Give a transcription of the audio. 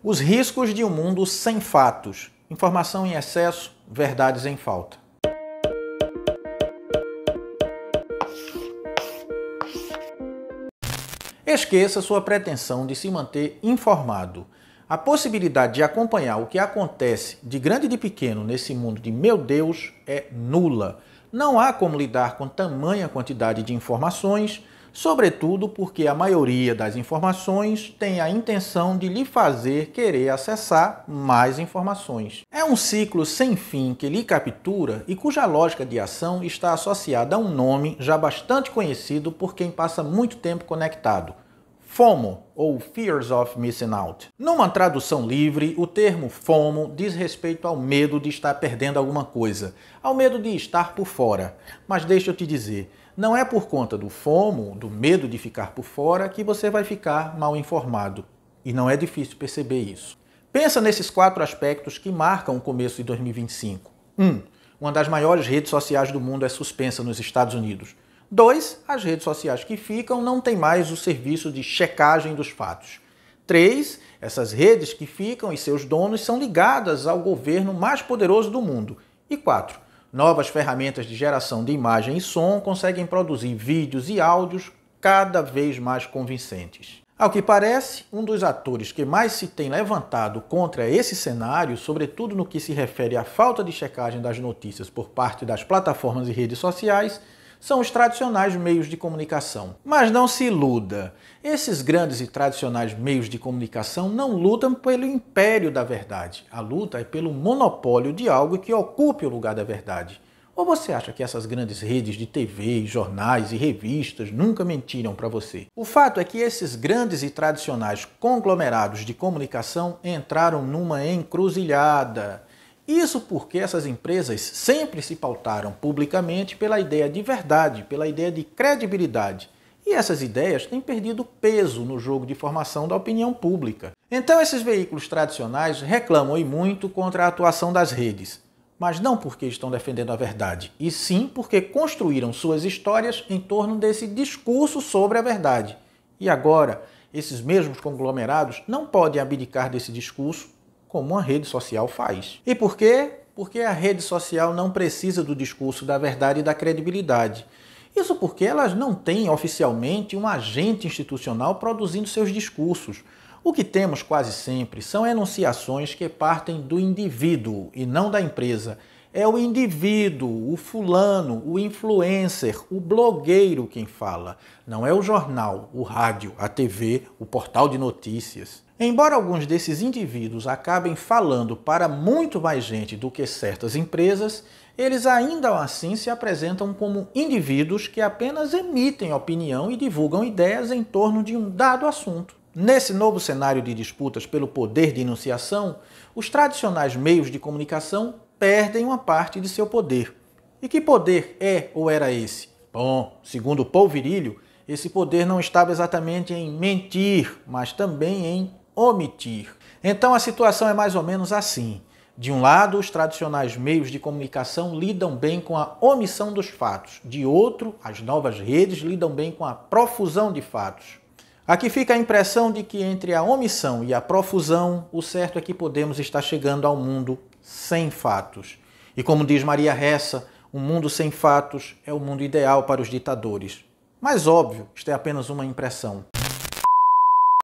Os riscos de um mundo sem fatos. Informação em excesso, verdades em falta. Esqueça sua pretensão de se manter informado. A possibilidade de acompanhar o que acontece de grande e de pequeno nesse mundo de meu Deus é nula. Não há como lidar com tamanha quantidade de informações, sobretudo porque a maioria das informações tem a intenção de lhe fazer querer acessar mais informações. É um ciclo sem fim que lhe captura e cuja lógica de ação está associada a um nome já bastante conhecido por quem passa muito tempo conectado: FOMO, ou Fears of Missing Out. Numa tradução livre, o termo FOMO diz respeito ao medo de estar perdendo alguma coisa, ao medo de estar por fora. Mas deixa eu te dizer, não é por conta do FOMO, do medo de ficar por fora, que você vai ficar mal informado. E não é difícil perceber isso. Pensa nesses 4 aspectos que marcam o começo de 2025. 1. Uma das maiores redes sociais do mundo é suspensa nos Estados Unidos. 2. As redes sociais que ficam não têm mais o serviço de checagem dos fatos. 3. Essas redes que ficam e seus donos são ligadas ao governo mais poderoso do mundo. E 4. Novas ferramentas de geração de imagem e som conseguem produzir vídeos e áudios cada vez mais convincentes. Ao que parece, um dos atores que mais se tem levantado contra esse cenário, sobretudo no que se refere à falta de checagem das notícias por parte das plataformas e redes sociais, são os tradicionais meios de comunicação. Mas não se iluda, esses grandes e tradicionais meios de comunicação não lutam pelo império da verdade. A luta é pelo monopólio de algo que ocupe o lugar da verdade. Ou você acha que essas grandes redes de TV, jornais e revistas nunca mentiram para você? O fato é que esses grandes e tradicionais conglomerados de comunicação entraram numa encruzilhada. Isso porque essas empresas sempre se pautaram publicamente pela ideia de verdade, pela ideia de credibilidade. E essas ideias têm perdido peso no jogo de formação da opinião pública. Então esses veículos tradicionais reclamam e muito contra a atuação das redes. Mas não porque estão defendendo a verdade, e sim porque construíram suas histórias em torno desse discurso sobre a verdade. E agora, esses mesmos conglomerados não podem abdicar desse discurso como uma rede social faz. E por quê? Porque a rede social não precisa do discurso da verdade e da credibilidade. Isso porque elas não têm oficialmente um agente institucional produzindo seus discursos. O que temos quase sempre são enunciações que partem do indivíduo e não da empresa. É o indivíduo, o fulano, o influencer, o blogueiro quem fala. Não é o jornal, o rádio, a TV, o portal de notícias. Embora alguns desses indivíduos acabem falando para muito mais gente do que certas empresas, eles ainda assim se apresentam como indivíduos que apenas emitem opinião e divulgam ideias em torno de um dado assunto. Nesse novo cenário de disputas pelo poder de enunciação, os tradicionais meios de comunicação perdem uma parte de seu poder. E que poder é ou era esse? Bom, segundo Paul Virilio, esse poder não estava exatamente em mentir, mas também em omitir. Então a situação é mais ou menos assim. De um lado, os tradicionais meios de comunicação lidam bem com a omissão dos fatos. De outro, as novas redes lidam bem com a profusão de fatos. Aqui fica a impressão de que entre a omissão e a profusão, o certo é que podemos estar chegando ao mundo sem fatos. E como diz Maria Ressa, um mundo sem fatos é o mundo ideal para os ditadores. Mas óbvio, isto é apenas uma impressão.